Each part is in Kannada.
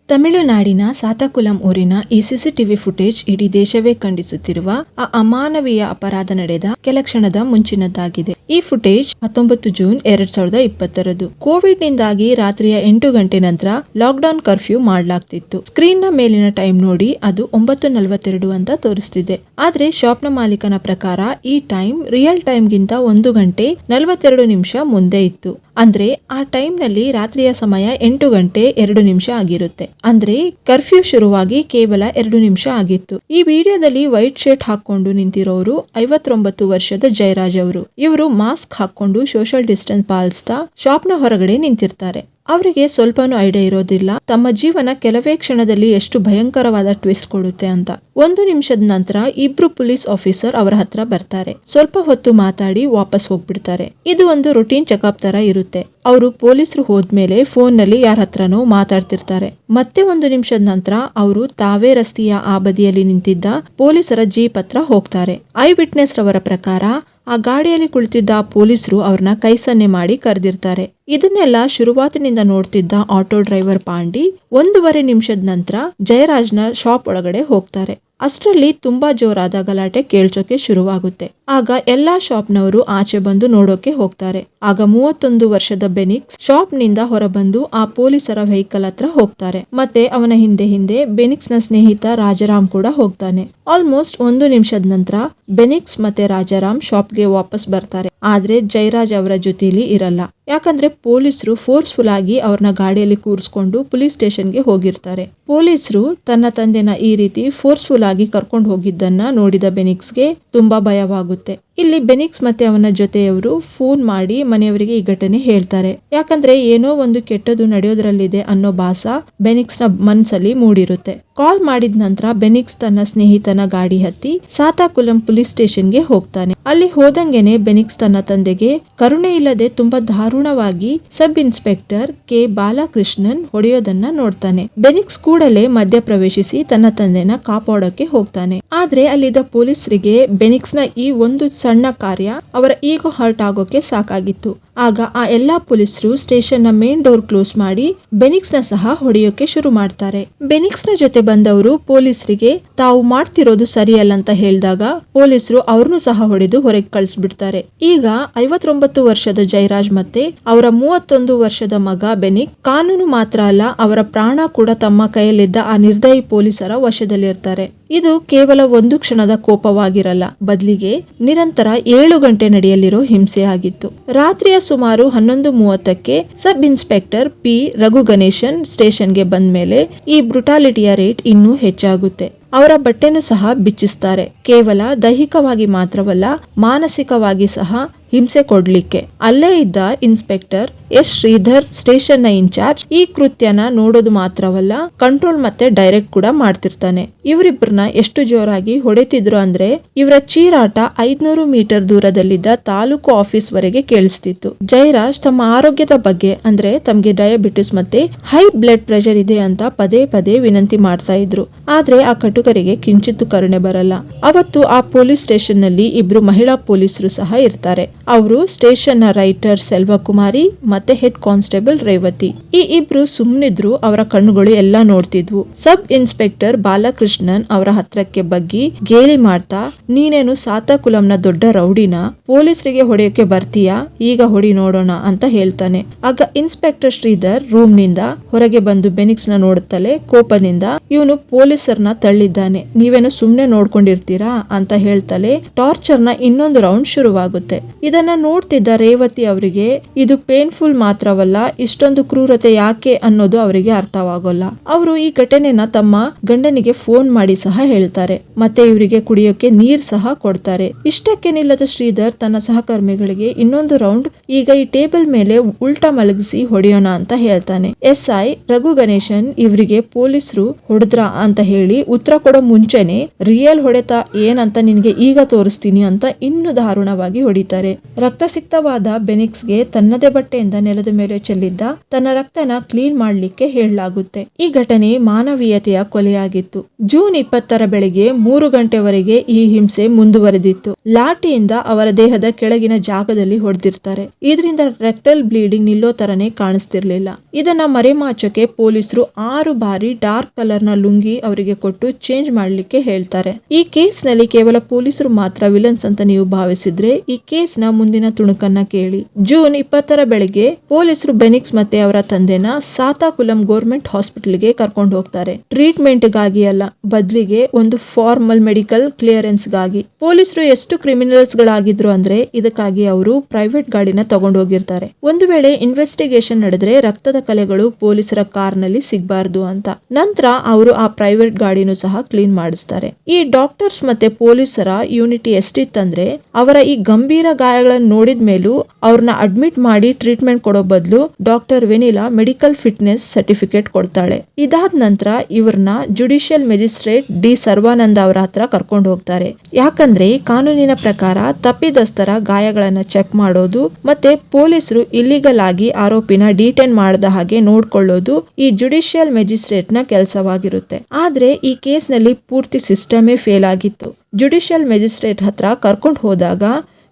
ತಮಿಳುನಾಡಿನ ಸಾತಕುಲಂ ಊರಿನ ಈ ಸಿಸಿಟಿವಿ ಫುಟೇಜ್ ಇಡೀ ದೇಶವೇ ಖಂಡಿಸುತ್ತಿರುವ ಆ ಅಮಾನವೀಯ ಅಪರಾಧ ನಡೆದ ಕೆಲ ಕ್ಷಣದ ಮುಂಚಿನದ್ದಾಗಿದೆ. ಈ ಫುಟೇಜ್ 19 ಜೂನ್ 2020 ಕೋವಿಡ್ ನಿಂದಾಗಿ ರಾತ್ರಿಯ 8 ಗಂಟೆ ನಂತರ ಲಾಕ್ಡೌನ್ ಕರ್ಫ್ಯೂ ಮಾಡಲಾಗ್ತಿತ್ತು. ಸ್ಕ್ರೀನ್ ನ ಮೇಲಿನ ಟೈಮ್ ನೋಡಿ ಅದು 9:42 ಅಂತ ತೋರಿಸ್ತಿದೆ. ಆದ್ರೆ ಶಾಪ್ ನ ಮಾಲೀಕನ ಪ್ರಕಾರ ಈ ಟೈಮ್ ರಿಯಲ್ ಟೈಮ್ ಗಿಂತ 1 ಗಂಟೆ 42 ನಿಮಿಷ ಮುಂದೆ ಇತ್ತು. ಅಂದ್ರೆ ಆ ಟೈಮ್ ನಲ್ಲಿ ರಾತ್ರಿಯ ಸಮಯ 8 ಗಂಟೆ 2 ನಿಮಿಷ ಆಗಿರುತ್ತೆ. ಅಂದ್ರೆ ಕರ್ಫ್ಯೂ ಶುರುವಾಗಿ ಕೇವಲ 2 ನಿಮಿಷ ಆಗಿತ್ತು. ಈ ವಿಡಿಯೋದಲ್ಲಿ ವೈಟ್ ಶರ್ಟ್ ಹಾಕೊಂಡು ನಿಂತಿರೋರು 59 ವರ್ಷದ ಜಯರಾಜ್ ಅವರು. ಇವರು ಮಾಸ್ಕ್ ಹಾಕೊಂಡು ಸೋಷಿಯಲ್ ಡಿಸ್ಟೆನ್ಸ್ ಪಾಲಿಸ್ತಾ ಶಾಪ್ ನ ಹೊರಗಡೆ ನಿಂತಿರ್ತಾರೆ. ಅವರಿಗೆ ಸ್ವಲ್ಪನೂ ಐಡಿಯಾ ಇರೋದಿಲ್ಲ ತಮ್ಮ ಜೀವನ ಕೆಲವೇ ಕ್ಷಣದಲ್ಲಿ ಎಷ್ಟು ಭಯಂಕರವಾದ ಟ್ವಿಸ್ಟ್ ಕೊಡುತ್ತೆ ಅಂತ. 1 ನಿಮಿಷದ ನಂತರ ಇಬ್ರು ಪೊಲೀಸ್ ಆಫೀಸರ್ ಅವರ ಹತ್ರ ಬರ್ತಾರೆ. ಸ್ವಲ್ಪ ಹೊತ್ತು ಮಾತಾಡಿ ವಾಪಸ್ ಹೋಗ್ಬಿಡ್ತಾರೆ. ಇದು ಒಂದು ರುಟೀನ್ ಚೆಕಪ್ ತರ ಇರುತ್ತೆ. ಅವರು ಪೊಲೀಸರು ಹೋದ್ಮೇಲೆ ಫೋನ್ ನಲ್ಲಿ ಯಾರ ಹತ್ರನೋ ಮಾತಾಡ್ತಿರ್ತಾರೆ. ಮತ್ತೆ 1 ನಿಮಿಷದ ನಂತರ ಅವರು ತಾವೇ ರಸ್ತೆಯ ಆ ಬದಿಯಲ್ಲಿ ನಿಂತಿದ್ದ ಪೊಲೀಸರ ಜೀಪ್ ಹತ್ರ ಹೋಗ್ತಾರೆ. ಐ ವಿಟ್ನೆಸ್ ರವರ ಪ್ರಕಾರ ಆ ಗಾಡಿಯಲ್ಲಿ ಕುಳಿತಿದ್ದ ಪೊಲೀಸರು ಅವ್ರನ್ನ ಕೈ ಸನ್ನೆ ಮಾಡಿ ಕರೆದಿರ್ತಾರೆ. ಇದನ್ನೆಲ್ಲ ಶುರುವಾತಿನಿಂದ ನೋಡ್ತಿದ್ದ ಆಟೋ ಡ್ರೈವರ್ ಪಾಂಡಿ 1.5 ನಿಮಿಷದ ನಂತರ ಜಯರಾಜ್ನ ಶಾಪ್ ಒಳಗಡೆ ಹೋಗ್ತಾರೆ. ಅಷ್ಟರಲ್ಲಿ ತುಂಬಾ ಜೋರಾದ ಗಲಾಟೆ ಕೇಳ್ಸೋಕೆ ಶುರುವಾಗುತ್ತೆ. ಆಗ ಎಲ್ಲಾ ಶಾಪ್ನವರು ಆಚೆ ಬಂದು ನೋಡೋಕೆ ಹೋಗ್ತಾರೆ. ಆಗ 31 ವರ್ಷದ ಬೆನಿಕ್ಸ್ ಶಾಪ್ ನಿಂದ ಹೊರಬಂದು ಆ ಪೊಲೀಸರ ವೆಹಿಕಲ್ ಹತ್ರ ಹೋಗ್ತಾರೆ. ಮತ್ತೆ ಅವನ ಹಿಂದೆ ಬೆನಿಕ್ಸ್ ನ ಸ್ನೇಹಿತ ರಾಜಾರಾಮ್ ಕೂಡ ಹೋಗ್ತಾನೆ. ಆಲ್ಮೋಸ್ಟ್ 1 ನಿಮಿಷದ ನಂತರ ಬೆನಿಕ್ಸ್ ಮತ್ತೆ ರಾಜಾರಾಮ್ ಶಾಪ್ಗೆ ವಾಪಸ್ ಬರ್ತಾರೆ. ಆದ್ರೆ ಜಯರಾಜ್ ಅವರ ಜೊತೆಲಿ ಇರಲ್ಲ. ಯಾಕಂದ್ರೆ ಪೊಲೀಸರು ಫೋರ್ಸ್ಫುಲ್ ಆಗಿ ಅವ್ರನ್ನ ಗಾಡಿಯಲ್ಲಿ ಕೂರಿಸ್ಕೊಂಡು ಪೊಲೀಸ್ ಸ್ಟೇಷನ್ಗೆ ಹೋಗಿರ್ತಾರೆ. ಪೊಲೀಸರು ತನ್ನ ತಂದೆನ ಈ ರೀತಿ ಫೋರ್ಸ್ಫುಲ್ ಆಗಿ ಕರ್ಕೊಂಡು ಹೋಗಿದ್ದನ್ನ ನೋಡಿದ ಬೆನಿಕ್ಸ್ಗೆ ತುಂಬಾ ಭಯವಾಗುತ್ತೆ. ಇಲ್ಲಿ ಬೆನಿಕ್ಸ್ ಮತ್ತೆ ಅವನ ಜೊತೆಯವರು ಫೋನ್ ಮಾಡಿ ಮನೆಯವರಿಗೆ ಈ ಘಟನೆ ಹೇಳ್ತಾರೆ. ಯಾಕಂದ್ರೆ ಏನೋ ಒಂದು ಕೆಟ್ಟದ್ದು ನಡೆಯೋದ್ರಲ್ಲಿದೆ ಅನ್ನೋ ಭಾಸ ಬೆನಿಕ್ಸ್ ನ ಮನ್ಸಲ್ಲಿ ಮೂಡಿರುತ್ತೆ. ಕಾಲ್ ಮಾಡಿದ ನಂತರ ಬೆನಿಕ್ಸ್ ತನ್ನ ಸ್ನೇಹಿತನ ಗಾಡಿ ಹತ್ತಿ ಸಾತಾಕುಲಂ ಪೊಲೀಸ್ ಸ್ಟೇಷನ್ಗೆ ಹೋಗ್ತಾನೆ. ಅಲ್ಲಿ ಹೋದಂಗೆನೆ ಬೆನಿಕ್ಸ್ ತನ್ನ ತಂದೆಗೆ ಕರುಣೆ ಇಲ್ಲದೆ ತುಂಬಾ ದಾರುಣವಾಗಿ ಸಬ್ ಇನ್ಸ್ಪೆಕ್ಟರ್ ಕೆ ಬಾಲಕೃಷ್ಣನ್ ಹೊಡೆಯೋದನ್ನ ನೋಡ್ತಾನೆ. ಬೆನಿಕ್ಸ್ ಕೂಡಲೇ ಮಧ್ಯ ಪ್ರವೇಶಿಸಿ ತನ್ನ ತಂದೆನ ಕಾಪಾಡೋಕೆ ಹೋಗ್ತಾನೆ. ಆದ್ರೆ ಅಲ್ಲಿದ್ದ ಪೊಲೀಸರಿಗೆ ಬೆನಿಕ್ಸ್ ನ ಈ ಒಂದು ಸಣ್ಣ ಕಾರ್ಯ ಅವರ ಈಗೋ ಹರ್ಟ್ ಆಗೋಕೆ ಸಾಕಾಗಿತ್ತು. ಆಗ ಆ ಎಲ್ಲಾ ಪೊಲೀಸರು ಸ್ಟೇಷನ್ ನ ಮೇನ್ ಡೋರ್ ಕ್ಲೋಸ್ ಮಾಡಿ ಬೆನಿಕ್ಸ್ ನ ಸಹ ಹೊಡೆಯೋಕೆ ಶುರು ಮಾಡ್ತಾರೆ. ಬೆನಿಕ್ಸ್ ನ ಜೊತೆ ಬಂದವರು ಪೊಲೀಸರಿಗೆ ತಾವು ಮಾಡ್ತಿರೋದು ಸರಿಯಲ್ಲ ಅಂತ ಹೇಳಿದಾಗ ಪೊಲೀಸರು ಅವ್ರನ್ನು ಸಹ ಹೊಡೆದು ಹೊರಗೆ ಕಳಿಸ್ಬಿಡ್ತಾರೆ. ಈಗ 59 ವರ್ಷದ ಜಯರಾಜ್ ಮತ್ತೆ ಅವರ 31 ವರ್ಷದ ಮಗ ಬೆನಿಕ್ ಕಾನೂನು ಮಾತ್ರ ಅಲ್ಲ ಅವರ ಪ್ರಾಣ ಕೂಡ ತಮ್ಮ ಕೈಯಲ್ಲಿದ್ದ ಆ ನಿರ್ದಯಿ ಪೊಲೀಸರ ವಶದಲ್ಲಿರ್ತಾರೆ. ಇದು ಕೇವಲ 1 ಕ್ಷಣದ ಕೋಪವಾಗಿರಲ್ಲ, ಬದಲಿಗೆ ನಿರಂತರ 7 ಗಂಟೆ ನಡೆಯಲಿರೋ ಹಿಂಸೆ ಆಗಿತ್ತು. ರಾತ್ರಿಯ ಸುಮಾರು 11:30ಕ್ಕೆ ಸಬ್ ಇನ್ಸ್ಪೆಕ್ಟರ್ ಪಿ ರಘು ಗಣೇಶನ್ ಸ್ಟೇಷನ್ಗೆ ಬಂದ ಮೇಲೆ ಈ ಬ್ರುಟಾಲಿಟಿಯ ರೇಟ್ ಇನ್ನೂ ಹೆಚ್ಚಾಗುತ್ತೆ. ಅವರ ಬಟ್ಟೆನೂ ಸಹ ಬಿಚ್ಚಿಸ್ತಾರೆ. ಕೇವಲ ದೈಹಿಕವಾಗಿ ಮಾತ್ರವಲ್ಲ, ಮಾನಸಿಕವಾಗಿ ಸಹ ಹಿಂಸೆ ಕೊಡ್ಲಿಕ್ಕೆ. ಅಲ್ಲೇ ಇದ್ದ ಇನ್ಸ್ಪೆಕ್ಟರ್ ಎಸ್ ಶ್ರೀಧರ್ ಸ್ಟೇಷನ್ ನ ಇನ್ಚಾರ್ಜ್ ಈ ಕೃತ್ಯನ ನೋಡೋದು ಮಾತ್ರವಲ್ಲ, ಕಂಟ್ರೋಲ್ ಮತ್ತೆ ಡೈರೆಕ್ಟ್ ಕೂಡ ಮಾಡ್ತಿರ್ತಾನೆ. ಇವರಿಬ್ಬರನ್ನ ಎಷ್ಟು ಜೋರಾಗಿ ಹೊಡೆತಿದ್ರು ಅಂದ್ರೆ ಇವರ ಚೀರಾಟ 500 ಮೀಟರ್ ದೂರದಲ್ಲಿದ್ದ ತಾಲೂಕು ಆಫೀಸ್ ವರೆಗೆ ಕೇಳಿಸ್ತಿತ್ತು. ಜಯರಾಜ್ ತಮ್ಮ ಆರೋಗ್ಯದ ಬಗ್ಗೆ ಅಂದ್ರೆ ತಮ್ಗೆ ಡಯಾಬಿಟಿಸ್ ಮತ್ತೆ ಹೈ ಬ್ಲಡ್ ಪ್ರೆಷರ್ ಇದೆ ಅಂತ ಪದೇ ಪದೇ ವಿನಂತಿ ಮಾಡ್ತಾ ಇದ್ರು. ಆದ್ರೆ ಆ ಕಟುಕರಿಗೆ ಕಿಂಚಿತ್ತು ಕರುಣೆ ಬರಲ್ಲ. ಅವತ್ತು ಆ ಪೊಲೀಸ್ ಸ್ಟೇಷನ್ ನಲ್ಲಿ ಇಬ್ರು ಮಹಿಳಾ ಪೊಲೀಸರು ಸಹ ಇರ್ತಾರೆ. ಅವರು ಸ್ಟೇಷನ್ ನ ರೈಟರ್ ಸೆಲ್ವಕುಮಾರಿ ಮತ್ತೆ ಹೆಡ್ ಕಾನ್ಸ್ಟೇಬಲ್ ರೇವತಿ. ಈ ಇಬ್ರು ಸುಮ್ನಿದ್ರು, ಅವರ ಕಣ್ಣುಗಳು ಎಲ್ಲಾ ನೋಡ್ತಿದ್ವು. ಸಬ್ ಇನ್ಸ್ಪೆಕ್ಟರ್ ಬಾಲಕೃಷ್ಣನ್ ಅವರ ಹತ್ರಕ್ಕೆ ಬಗ್ಗಿ ಗೇಲಿ ಮಾಡ್ತಾ, ನೀನೇನು ಸಾತಾಕುಲಂನ ದೊಡ್ಡ ರೌಡಿನ, ಪೊಲೀಸರಿಗೆ ಹೊಡೆಯೋಕೆ ಬರ್ತೀಯಾ, ಈಗ ಹೊಡಿ ನೋಡೋಣ ಅಂತ ಹೇಳ್ತಾನೆ. ಆಗ ಇನ್ಸ್ಪೆಕ್ಟರ್ ಶ್ರೀಧರ್ ರೂಮ್ ನಿಂದ ಹೊರಗೆ ಬಂದು ಬೆನಿಕ್ಸ್ ನ ನೋಡುತ್ತಲೇ ಕೋಪದಿಂದ, ಇವನು ಪೊಲೀಸರ್ನ ತಳ್ಳಿದ್ದಾನೆ, ನೀವೇನು ಸುಮ್ನೆ ನೋಡ್ಕೊಂಡಿರ್ತೀರಾ ಅಂತ ಹೇಳ್ತಲೇ ಟಾರ್ಚರ್ ನ ಇನ್ನೊಂದು ರೌಂಡ್ ಶುರುವಾಗುತ್ತೆ. ಇದನ್ನ ನೋಡ್ತಿದ್ದ ರೇವತಿ ಅವರಿಗೆ ಇದು ಪೇನ್ಫುಲ್ ಮಾತ್ರವಲ್ಲ, ಇಷ್ಟೊಂದು ಕ್ರೂರತೆ ಯಾಕೆ ಅನ್ನೋದು ಅವರಿಗೆ ಅರ್ಥವಾಗೋಲ್ಲ. ಅವರು ಈ ಘಟನೆನ ತಮ್ಮ ಗಂಡನಿಗೆ ಫೋನ್ ಮಾಡಿ ಸಹ ಹೇಳ್ತಾರೆ. ಮತ್ತೆ ಇವರಿಗೆ ಕುಡಿಯೋಕೆ ನೀರ್ ಸಹ ಕೊಡ್ತಾರೆ. ಇಷ್ಟಕ್ಕೆ ನಿಲ್ಲದ ಶ್ರೀಧರ್ ತನ್ನ ಸಹಕರ್ಮಿಗಳಿಗೆ ಇನ್ನೊಂದು ರೌಂಡ್ ಈಗ ಈ ಟೇಬಲ್ ಮೇಲೆ ಉಲ್ಟಾ ಮಲಗಿಸಿ ಹೊಡೆಯೋಣ ಅಂತ ಹೇಳ್ತಾನೆ. SI ರಘು ಗಣೇಶನ್ ಇವರಿಗೆ ಪೊಲೀಸರು ಹೊಡೆದ್ರ ಅಂತ ಹೇಳಿ ಉತ್ತರ ಕೊಡೋ ಮುಂಚೆನೆ ರಿಯಲ್ ಹೊಡೆತ ಏನಂತ ನಿನ್ಗೆ ಈಗ ತೋರಿಸ್ತೀನಿ ಅಂತ ಇನ್ನು ದಾರುಣವಾಗಿ ಹೊಡಿತಾರೆ. ರಕ್ತಸಿಕ್ತವಾದ ಬೆನಿಕ್ಸ್ಗೆ ತನ್ನದೇ ಬಟ್ಟೆಯಿಂದ ನೆಲದ ಮೇಲೆ ಚೆಲ್ಲಿದ್ದ ತನ್ನ ರಕ್ತನ ಕ್ಲೀನ್ ಮಾಡ್ಲಿಕ್ಕೆ ಹೇಳಲಾಗುತ್ತೆ. ಈ ಘಟನೆ ಮಾನವೀಯತೆಯ ಕೊಲೆಯಾಗಿತ್ತು. ಜೂನ್ 20 ಬೆಳಿಗ್ಗೆ 3 ಗಂಟೆವರೆಗೆ ಈ ಹಿಂಸೆ ಮುಂದುವರೆದಿತ್ತು. ಲಾಠಿಯಿಂದ ಅವರ ದೇಹದ ಕೆಳಗಿನ ಜಾಗದಲ್ಲಿ ಹೊಡೆದಿರ್ತಾರೆ. ಇದರಿಂದ ರೆಕ್ಟಲ್ ಬ್ಲೀಡಿಂಗ್ ನಿಲ್ಲೋ ತರನೇ ಕಾಣಿಸ್ತಿರ್ಲಿಲ್ಲ. ಇದನ್ನ ಮರೆಮಾಚೋಕೆ ಪೊಲೀಸರು 6 ಬಾರಿ ಡಾರ್ಕ್ ಕಲರ್ ನ ಲುಂಗಿ ಅವರಿಗೆ ಕೊಟ್ಟು ಚೇಂಜ್ ಮಾಡ್ಲಿಕ್ಕೆ ಹೇಳ್ತಾರೆ. ಈ ಕೇಸ್ ನಲ್ಲಿ ಕೇವಲ ಪೊಲೀಸರು ಮಾತ್ರ ವಿಲನ್ಸ್ ಅಂತ ನೀವು ಭಾವಿಸಿದ್ರೆ ಈ ಕೇಸ್ ನ ಮುಂದಿನ ತುಣುಕನ್ನ ಕೇಳಿ. ಜೂನ್ 20 ಬೆಳಗ್ಗೆ ಪೊಲೀಸರು ಬೆನಿಕ್ಸ್ ಮತ್ತೆ ಅವರ ತಂದೆನ ಸಾತಾಕುಲಂ ಗೌರ್ಮೆಂಟ್ ಹಾಸ್ಪಿಟಲ್ಗೆ ಕರ್ಕೊಂಡು ಹೋಗ್ತಾರೆ. ಟ್ರೀಟ್ಮೆಂಟ್ ಗಾಗಿ ಅಲ್ಲ, ಬದಲಿಗೆ ಒಂದು ಫಾರ್ಮಲ್ ಮೆಡಿಕಲ್ ಕ್ಲಿಯರೆನ್ಸ್ ಗಾಗಿ. ಪೊಲೀಸರು ಎಷ್ಟು ಕ್ರಿಮಿನಲ್ಸ್ ಗಳಾಗಿದ್ರು ಅಂದ್ರೆ ಇದಕ್ಕಾಗಿ ಅವರು ಪ್ರೈವೇಟ್ ಗಾಡಿನ ತಗೊಂಡು ಹೋಗಿರ್ತಾರೆ. ಒಂದು ವೇಳೆ ಇನ್ವೆಸ್ಟಿಗೇಷನ್ ನಡೆದ್ರೆ ರಕ್ತದ ಕಲೆಗಳು ಪೊಲೀಸರ ಕಾರ್ ನಲ್ಲಿ ಸಿಗಬಾರ್ದು ಅಂತ. ನಂತರ ಅವರು ಆ ಪ್ರೈವೇಟ್ ಗಾಡಿನೂ ಸಹ ಕ್ಲೀನ್ ಮಾಡಿಸ್ತಾರೆ. ಈ ಡಾಕ್ಟರ್ಸ್ ಮತ್ತೆ ಪೊಲೀಸರ ಯೂನಿಟಿ ಎಷ್ಟಿತ್ತಂದ್ರೆ ಅವರ ಈ ಗಂಭೀರ ಗಾಯಗಳನ್ನು ನೋಡಿದ ಮೇಲೂ ಅವ್ರನ್ನ ಅಡ್ಮಿಟ್ ಮಾಡಿ ಟ್ರೀಟ್ಮೆಂಟ್ ಕೊಡೋ ಬದಲು doctor vanilla medical fitness certificate ಕೊಡ್ತಾಳೆ. ಇದಾದ ನಂತರ ಇವ್ರನ್ನ ಜುಡಿಷಿಯಲ್ ಮ್ಯಾಜಿಸ್ಟ್ರೇಟ್ ಡಿ ಸರ್ವಾನಂದ ಅವರ ಹತ್ರ ಕರ್ಕೊಂಡು ಹೋಗ್ತಾರೆ. ಯಾಕಂದ್ರೆ ಕಾನೂನಿನ ಪ್ರಕಾರ ತಪ್ಪಿತಸ್ಥರ ಗಾಯಗಳನ್ನ ಚೆಕ್ ಮಾಡೋದು ಮತ್ತೆ ಪೊಲೀಸರು ಇಲ್ಲಿಗಲ್ ಆಗಿ ಆರೋಪಿನ ಡಿಟೈನ್ ಮಾಡದ ಹಾಗೆ ನೋಡ್ಕೊಳ್ಳೋದು ಈ ಜುಡಿಷಿಯಲ್ ಮ್ಯಾಜಿಸ್ಟ್ರೇಟ್ ನ ಕೆಲಸವಾಗಿರುತ್ತೆ. ಆದ್ರೆ ಈ ಕೇಸ್ ನಲ್ಲಿ ಪೂರ್ತಿ ಸಿಸ್ಟಮೇ ಫೇಲ್ ಆಗಿತ್ತು. ಜುಡಿಷಿಯಲ್ ಮ್ಯಾಜಿಸ್ಟ್ರೇಟ್ ಹತ್ರ ಕರ್ಕೊಂಡು ಹೋದಾಗ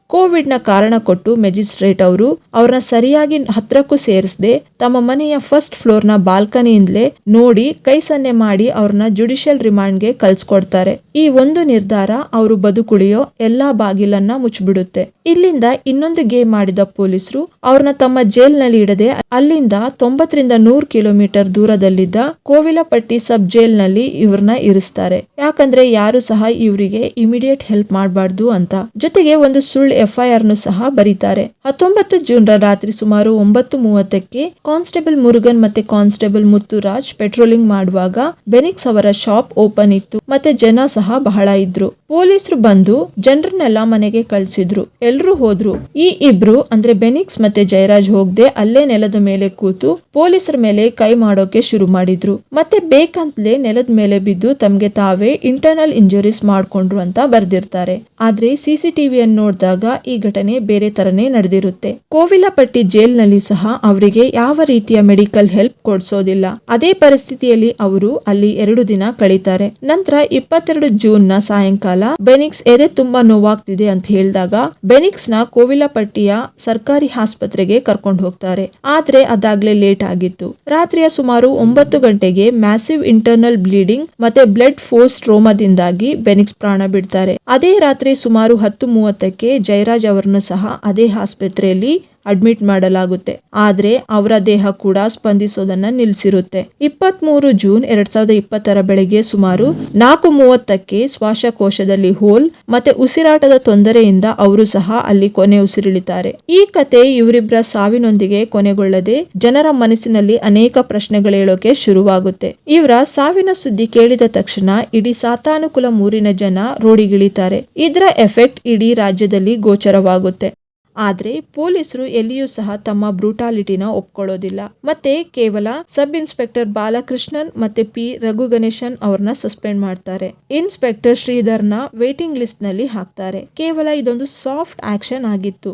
ಕೋವಿಡ್ ನ ಕಾರಣ ಕೊಟ್ಟು ಮ್ಯಾಜಿಸ್ಟ್ರೇಟ್ ಅವರು ಅವ್ರನ್ನ ಸರಿಯಾಗಿ ಹತ್ರಕ್ಕೂ ಸೇರಿಸದೆ ತಮ್ಮ ಮನೆಯ ಫಸ್ಟ್ ಫ್ಲೋರ್ ನ ಬಾಲ್ಕನಿಯಿಂದಲೇ ನೋಡಿ ಕೈ ಸನ್ನೆ ಮಾಡಿ ಅವ್ರನ್ನ ಜುಡಿಷಿಯಲ್ ರಿಮಾಂಡ್ಗೆ ಕಳ್ಸಿಕೊಡ್ತಾರೆ. ಈ ಒಂದು ನಿರ್ಧಾರ ಅವರು ಬದುಕುಳಿಯೋ ಎಲ್ಲಾ ಬಾಗಿಲನ್ನ ಮುಚ್ಚಿಬಿಡುತ್ತೆ. ಇಲ್ಲಿಂದ ಇನ್ನೊಂದು ಗೇಮ್ ಮಾಡಿದ ಪೊಲೀಸರು ಅವ್ರನ್ನ ತಮ್ಮ ಜೈಲ್ ನಲ್ಲಿ ಇಡದೆ ಅಲ್ಲಿಂದ 90 ರಿಂದ 100 ಕಿಲೋಮೀಟರ್ ದೂರದಲ್ಲಿದ್ದ ಕೋವಿಲಪಟ್ಟಿ ಸಬ್ ಜೈಲ್ ನಲ್ಲಿ ಇವ್ರನ್ನ ಇರಿಸ್ತಾರೆ. ಯಾಕಂದ್ರೆ ಯಾರು ಸಹ ಇವರಿಗೆ ಇಮಿಡಿಯೇಟ್ ಹೆಲ್ಪ್ ಮಾಡಬಾರ್ದು ಅಂತ. ಜೊತೆಗೆ ಒಂದು ಸುಳ್ಳು FIR ಸಹ ಬರೀತಾರೆ. 19 ಜೂನ್ ರಾತ್ರಿ ಸುಮಾರು 9:30ಕ್ಕೆ ಕಾನ್ಸ್ಟೇಬಲ್ ಮುರುಗನ್ ಮತ್ತೆ ಕಾನ್ಸ್ಟೇಬಲ್ ಮುತ್ತುರಾಜ್ ಪೆಟ್ರೋಲಿಂಗ್ ಮಾಡುವಾಗ ಬೆನಿಕ್ಸ್ ಅವರ ಶಾಪ್ ಓಪನ್ ಇತ್ತು ಮತ್ತೆ ಜನ ಸಹ ಬಹಳ ಇದ್ರು. ಪೊಲೀಸರು ಬಂದು ಜನರನ್ನೆಲ್ಲ ಮನೆಗೆ ಕಳ್ಸಿದ್ರು. ಎಲ್ರು ಹೋದ್ರು. ಈ ಇಬ್ರು ಅಂದ್ರೆ ಬೆನಿಕ್ಸ್ ಮತ್ತೆ ಜಯರಾಜ್ ಹೋಗದೆ ಅಲ್ಲೇ ನೆಲದ ಮೇಲೆ ಕೂತು ಪೊಲೀಸರ ಮೇಲೆ ಕೈ ಮಾಡೋಕೆ ಶುರು ಮಾಡಿದ್ರು. ಮತ್ತೆ ಬೇಕಂತಲೇ ನೆಲದ ಮೇಲೆ ಬಿದ್ದು ತಮ್ಗೆ ತಾವೇ ಇಂಟರ್ನಲ್ ಇಂಜುರೀಸ್ ಮಾಡ್ಕೊಂಡ್ರು ಅಂತ ಬರ್ದಿರ್ತಾರೆ. ಆದ್ರೆ CCTVಯನ್ನು ನೋಡಿದಾಗ ಈ ಘಟನೆ ಬೇರೆ ತರನೇ ನಡೆದಿರುತ್ತೆ. ಕೋವಿಲಪಟ್ಟಿ ಜೈಲ್ ನಲ್ಲಿ ಸಹ ಅವರಿಗೆ ಯಾವ ರೀತಿಯ ಮೆಡಿಕಲ್ ಹೆಲ್ಪ್ ಕೊಡ್ಸೋದಿಲ್ಲ. ಅದೇ ಪರಿಸ್ಥಿತಿಯಲ್ಲಿ ಅವರು ಅಲ್ಲಿ 2 ದಿನ ಕಳೀತಾರೆ. ನಂತರ 22 ಜೂನ್ ನ ಸಾಯಂಕಾಲ ಬೆನಿಕ್ಸ್ ಎದೆ ತುಂಬಾ ನೋವಾಗ್ತಿದೆ ಅಂತ ಹೇಳಿದಾಗ ಬೆನಿಕ್ಸ್ ನ ಕೋವಿಲಪಟ್ಟಿಯ ಸರ್ಕಾರಿ ಆಸ್ಪತ್ರೆಗೆ ಕರ್ಕೊಂಡು ಹೋಗ್ತಾರೆ. ಆದ್ರೆ ಅದಾಗ್ಲೇ ಲೇಟ್ ಆಗಿತ್ತು. ರಾತ್ರಿಯ ಸುಮಾರು 9 ಗಂಟೆಗೆ ಮ್ಯಾಸಿವ್ ಇಂಟರ್ನಲ್ ಬ್ಲೀಡಿಂಗ್ ಮತ್ತೆ ಬ್ಲಡ್ ಫೋರ್ಸ್ ಟ್ರೋಮಾದಿಂದಾಗಿ ಬೆನಿಕ್ಸ್ ಪ್ರಾಣ ಬಿಡ್ತಾರೆ. ಅದೇ ರಾತ್ರಿ ಸುಮಾರು 10:30ಕ್ಕೆ ಜಯರಾಜ್ ಅವರನ್ನು ಸಹ ಅದೇ ಆಸ್ಪತ್ರೆಯಲ್ಲಿ ಅಡ್ಮಿಟ್ ಮಾಡಲಾಗುತ್ತೆ. ಆದ್ರೆ ಅವರ ದೇಹ ಕೂಡ ಸ್ಪಂದಿಸೋದನ್ನ ನಿಲ್ಸಿರುತ್ತೆ. 23 ಜೂನ್ 2020 ಬೆಳಗ್ಗೆ ಸುಮಾರು 4:30ಕ್ಕೆ ಶ್ವಾಸಕೋಶದಲ್ಲಿ ಹೋಲ್ ಮತ್ತೆ ಉಸಿರಾಟದ ತೊಂದರೆಯಿಂದ ಅವರು ಸಹ ಅಲ್ಲಿ ಕೊನೆ ಉಸಿರಿಳಿತಾರೆ. ಈ ಕತೆ ಇವರಿಬ್ಬರ ಸಾವಿನೊಂದಿಗೆ ಕೊನೆಗೊಳ್ಳದೆ ಜನರ ಮನಸ್ಸಿನಲ್ಲಿ ಅನೇಕ ಪ್ರಶ್ನೆಗಳೇಳೋಕೆ ಶುರುವಾಗುತ್ತೆ. ಇವರ ಸಾವಿನ ಸುದ್ದಿ ಕೇಳಿದ ತಕ್ಷಣ ಇಡೀ ಸಾತಾನುಕುಲಂ ಊರಿನ ಜನ ರೋಡಿಗಿಳಿತಾರೆ. ಇದರ ಎಫೆಕ್ಟ್ ಇಡೀ ರಾಜ್ಯದಲ್ಲಿ ಗೋಚರವಾಗುತ್ತೆ. ಆದ್ರೆ ಪೊಲೀಸರು ಎಲ್ಲಿಯೂ ಸಹ ತಮ್ಮ ಬ್ರೂಟಾಲಿಟಿನ ಒಪ್ಕೊಳ್ಳೋದಿಲ್ಲ. ಮತ್ತೆ ಕೇವಲ ಸಬ್ ಇನ್ಸ್ಪೆಕ್ಟರ್ ಬಾಲಕೃಷ್ಣನ್ ಮತ್ತೆ P ರಘುಗಣೇಶನ್ ಅವ್ರನ್ನ ಸಸ್ಪೆಂಡ್ ಮಾಡ್ತಾರೆ. ಇನ್ಸ್ಪೆಕ್ಟರ್ ಶ್ರೀಧರ್ನ ವೇಟಿಂಗ್ ಲಿಸ್ಟ್ ನಲ್ಲಿ ಹಾಕ್ತಾರೆ. ಕೇವಲ ಇದೊಂದು ಸಾಫ್ಟ್ ಆಕ್ಷನ್ ಆಗಿತ್ತು.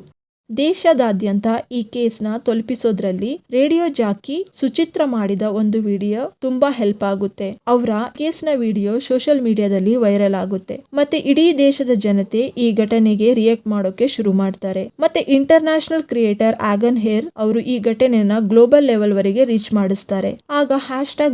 ದೇಶದಾದ್ಯಂತ ಈ ಕೇಸ್ನ ತಲುಪಿಸೋದ್ರಲ್ಲಿ ರೇಡಿಯೋ ಜಾಕಿ ಸುಚಿತ್ರ ಮಾಡಿದ ಒಂದು ವಿಡಿಯೋ ತುಂಬಾ ಹೆಲ್ಪ್ ಆಗುತ್ತೆ. ಅವರ ಕೇಸ್ನ ವಿಡಿಯೋ ಸೋಷಿಯಲ್ ಮೀಡಿಯಾದಲ್ಲಿ ವೈರಲ್ ಆಗುತ್ತೆ. ಮತ್ತೆ ಇಡೀ ದೇಶದ ಜನತೆ ಈ ಘಟನೆಗೆ ರಿಯಾಕ್ಟ್ ಮಾಡೋಕೆ ಶುರು ಮಾಡ್ತಾರೆ. ಮತ್ತೆ ಇಂಟರ್ನ್ಯಾಷನಲ್ ಕ್ರಿಯೇಟರ್ ಆಗನ್ ಹೇರ್ ಅವರು ಈ ಘಟನೆಯನ್ನ ಗ್ಲೋಬಲ್ ಲೆವೆಲ್ ವರೆಗೆ ರೀಚ್ ಮಾಡಿಸ್ತಾರೆ. ಆಗ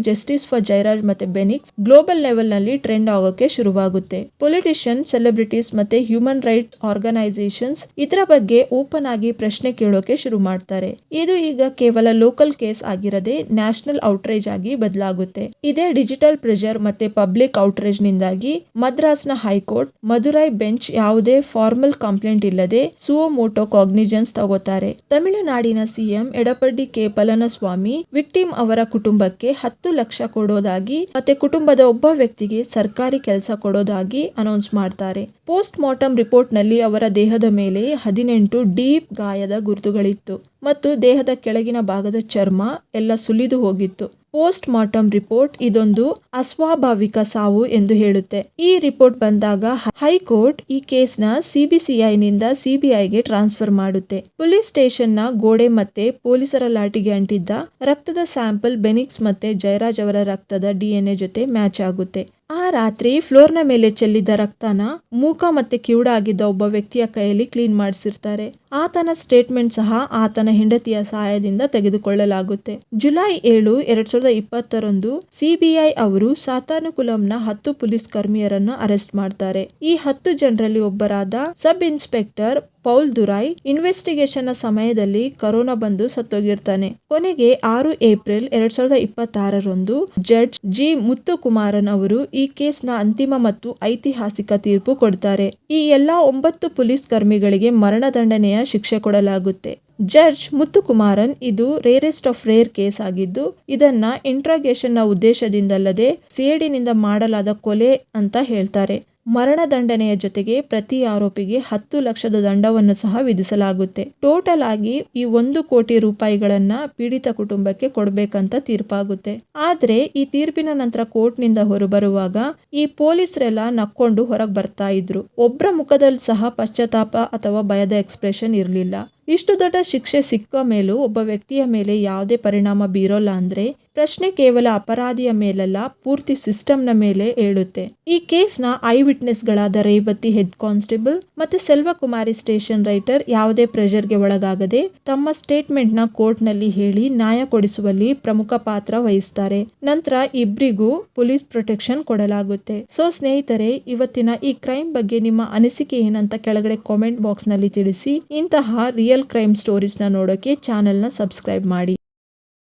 #ಜಸ್ಟಿಸ್ ಫಾರ್ ಜಯರಾಜ್ ಮತ್ತೆ ಬೆನಿಕ್ಸ್ ಗ್ಲೋಬಲ್ ಲೆವೆಲ್ ನಲ್ಲಿ ಟ್ರೆಂಡ್ ಆಗೋಕೆ ಶುರುವಾಗುತ್ತೆ. ಪೊಲಿಟಿಷಿಯನ್, ಸೆಲೆಬ್ರಿಟೀಸ್ ಮತ್ತೆ ಹ್ಯೂಮನ್ ರೈಟ್ಸ್ ಆರ್ಗನೈಸೇಷನ್ಸ್ ಇದರ ಬಗ್ಗೆ ಓಪನ್ ಆಗಿ ಪ್ರಶ್ನೆ ಕೇಳೋಕೆ ಶುರು ಮಾಡ್ತಾರೆ. ಇದು ಈಗ ಕೇವಲ ಲೋಕಲ್ ಕೇಸ್ ಆಗಿರದೆ ನ್ಯಾಷನಲ್ ಔಟ್ರೇಜ್ ಆಗಿ ಬದಲಾಗುತ್ತೆ. ಇದೇ ಡಿಜಿಟಲ್ ಪ್ರೆಷರ್ ಮತ್ತೆ ಪಬ್ಲಿಕ್ ಔಟ್ರೇಜ್ ನಿಂದಾಗಿ ಮದ್ರಾಸ್ನ ಹೈಕೋರ್ಟ್ ಮದುರೈ ಬೆಂಚ್ ಯಾವುದೇ ಫಾರ್ಮಲ್ ಕಂಪ್ಲೇಂಟ್ ಇಲ್ಲದೆ ಸುವೋಮೋಟೋ ಕಾಗ್ನಿಜೆನ್ಸ್ ತಗೋತಾರೆ. ತಮಿಳುನಾಡಿನ CM ಎಡಪಡ್ಡಿ ಕೆ ಪಳನಿಸ್ವಾಮಿ ವಿಕ್ಟಿಮ್ ಅವರ ಕುಟುಂಬಕ್ಕೆ 10 ಲಕ್ಷ ಕೊಡೋದಾಗಿ ಮತ್ತೆ ಕುಟುಂಬದ ಒಬ್ಬ ವ್ಯಕ್ತಿಗೆ ಸರ್ಕಾರಿ ಕೆಲಸ ಕೊಡೋದಾಗಿ ಅನೌನ್ಸ್ ಮಾಡ್ತಾರೆ. ಪೋಸ್ಟ್ ಮಾರ್ಟಮ್ ರಿಪೋರ್ಟ್ ನಲ್ಲಿ ಅವರ ದೇಹದ ಮೇಲೆ 18 ಡೀಪ್ ಗಾಯದ ಗುರುತುಗಳಿತ್ತು ಮತ್ತು ದೇಹದ ಕೆಳಗಿನ ಭಾಗದ ಚರ್ಮ ಎಲ್ಲ ಸುಲಿದು ಹೋಗಿತ್ತು. ಪೋಸ್ಟ್ ಮಾರ್ಟಮ್ ರಿಪೋರ್ಟ್ ಇದೊಂದು ಅಸ್ವಾಭಾವಿಕ ಸಾವು ಎಂದು ಹೇಳುತ್ತೆ. ಈ ರಿಪೋರ್ಟ್ ಬಂದಾಗ ಹೈಕೋರ್ಟ್ ಈ ಕೇಸ್ನ CBCI ನಿಂದ CBIಗೆ ಟ್ರಾನ್ಸ್ಫರ್ ಮಾಡುತ್ತೆ. ಪೊಲೀಸ್ ಸ್ಟೇಷನ್ ನ ಗೋಡೆ ಮತ್ತೆ ಪೊಲೀಸರ ಲಾಟಿಗೆ ಅಂಟಿದ್ದ ರಕ್ತದ ಸ್ಯಾಂಪಲ್ ಬೆನಿಕ್ಸ್ ಮತ್ತೆ ಜಯರಾಜ್ ಅವರ ರಕ್ತದ DNA ಜೊತೆ ಮ್ಯಾಚ್ ಆಗುತ್ತೆ. ಆ ರಾತ್ರಿ ಫ್ಲೋರ್ನ ಮೇಲೆ ಚೆಲ್ಲಿದ ರಕ್ತನ ಮೂಕ ಮತ್ತೆ ಕಿವುಡಾಗಿದ್ದ ಒಬ್ಬ ವ್ಯಕ್ತಿಯ ಕೈಯಲ್ಲಿ ಕ್ಲೀನ್ ಮಾಡಿಸಿರ್ತಾರೆ. ಆತನ ಸ್ಟೇಟ್ಮೆಂಟ್ ಸಹ ಆತನ ಹೆಂಡತಿಯ ಸಹಾಯದಿಂದ ತೆಗೆದುಕೊಳ್ಳಲಾಗುತ್ತೆ. ಜುಲೈ 7, 2020 CBI ಅವರು ಸಾತಾನುಕುಲಂನ 10 ಪೊಲೀಸ್ ಕರ್ಮಿಯರನ್ನು ಅರೆಸ್ಟ್ ಮಾಡ್ತಾರೆ. ಈ 10 ಜನರಲ್ಲಿ ಒಬ್ಬರಾದ sub inspector Paul Durai investigation ನ ಸಮಯದಲ್ಲಿ ಕೊರೋನಾ ಬಂದು ಸತ್ತೋಗಿರ್ತಾನೆ. ಕೊನೆಗೆ 6 ಏಪ್ರಿಲ್ 2026 ಜಡ್ಜ್ G. ಮುತ್ತುಕುಮಾರನ್ ಅವರು ಈ ಕೇಸ್ನ ಅಂತಿಮ ಮತ್ತು ಐತಿಹಾಸಿಕ ತೀರ್ಪು ಕೊಡ್ತಾರೆ. ಈ ಎಲ್ಲಾ 9 ಪೊಲೀಸ್ ಕರ್ಮಿಗಳಿಗೆ ಮರಣದಂಡನೆಯ ಶಿಕ್ಷೆ ಕೊಡಲಾಗುತ್ತೆ. ಜಡ್ಜ್ ಮುತ್ತುಕುಮಾರನ್ ಇದು ರೇರೆಸ್ಟ್ ಆಫ್ ರೇರ್ ಕೇಸ್ ಆಗಿದ್ದು ಇದನ್ನ ಇಂಟ್ರಾಗೇಷನ್ ನ ಉದ್ದೇಶದಿಂದಲ್ಲದೆ ಸೇಡಿನಿಂದ ಮಾಡಲಾದ ಕೊಲೆ ಅಂತ ಹೇಳ್ತಾರೆ. ಮರಣದಂಡನೆಯ ಜೊತೆಗೆ ಪ್ರತಿ ಆರೋಪಿಗೆ 10 ಲಕ್ಷದ ದಂಡವನ್ನು ಸಹ ವಿಧಿಸಲಾಗುತ್ತೆ. ಟೋಟಲ್ ಆಗಿ ಈ 1 ಕೋಟಿ ರೂಪಾಯಿಗಳನ್ನ ಪೀಡಿತ ಕುಟುಂಬಕ್ಕೆ ಕೊಡ್ಬೇಕಂತ ತೀರ್ಪಾಗುತ್ತೆ. ಆದ್ರೆ ಈ ತೀರ್ಪಿನ ನಂತರ ಕೋರ್ಟ್ ನಿಂದ ಹೊರಬರುವಾಗ ಈ ಪೊಲೀಸರೆಲ್ಲ ನಕ್ಕೊಂಡು ಹೊರಗೆ ಬರ್ತಾ ಇದ್ರು. ಒಬ್ಬರ ಮುಖದಲ್ಲಿ ಸಹ ಪಶ್ಚಾತ್ತಾಪ ಅಥವಾ ಭಯದ ಎಕ್ಸ್ಪ್ರೆಷನ್ ಇರಲಿಲ್ಲ. ಇಷ್ಟು ದೊಡ್ಡ ಶಿಕ್ಷೆ ಸಿಕ್ಕ ಮೇಲೂ ಒಬ್ಬ ವ್ಯಕ್ತಿಯ ಮೇಲೆ ಯಾವುದೇ ಪರಿಣಾಮ ಬೀರೋಲ್ಲ ಅಂದ್ರೆ ಪ್ರಶ್ನೆ ಕೇವಲ ಅಪರಾಧಿಯ ಮೇಲಲ್ಲ, ಪೂರ್ತಿ ಸಿಸ್ಟಮ್ನ ಮೇಲೆ ಏಳುತ್ತೆ. ಈ ಕೇಸ್ನ ಐ ವಿಟ್ನೆಸ್ಗಳಾದ ರೇವತಿ ಹೆಡ್ ಕಾನ್ಸ್ಟೇಬಲ್ ಮತ್ತೆ ಸೆಲ್ವಕುಮಾರಿ ಸ್ಟೇಷನ್ ರೈಟರ್ ಯಾವುದೇ ಪ್ರೆಷರ್ಗೆ ಒಳಗಾಗದೆ ತಮ್ಮ ಸ್ಟೇಟ್ಮೆಂಟ್ ನ ಕೋರ್ಟ್ ನಲ್ಲಿ ಹೇಳಿ ನ್ಯಾಯ ಕೊಡಿಸುವಲ್ಲಿ ಪ್ರಮುಖ ಪಾತ್ರ ವಹಿಸ್ತಾರೆ. ನಂತರ ಇಬ್ಬರಿಗೂ ಪೊಲೀಸ್ ಪ್ರೊಟೆಕ್ಷನ್ ಕೊಡಲಾಗುತ್ತೆ. ಸೊ ಸ್ನೇಹಿತರೆ, ಇವತ್ತಿನ ಈ ಕ್ರೈಮ್ ಬಗ್ಗೆ ನಿಮ್ಮ ಅನಿಸಿಕೆ ಏನಂತ ಕೆಳಗಡೆ ಕಾಮೆಂಟ್ ಬಾಕ್ಸ್ ನಲ್ಲಿ ತಿಳಿಸಿ. ಇಂತಹ ರಿಯಲ್ ಕ್ರೈಮ್ ಸ್ಟೋರೀಸ್ ನ ನೋಡೋಕೆ ಚಾನೆಲ್ ನ ಸಬ್ಸ್ಕ್ರೈಬ್ ಮಾಡಿ.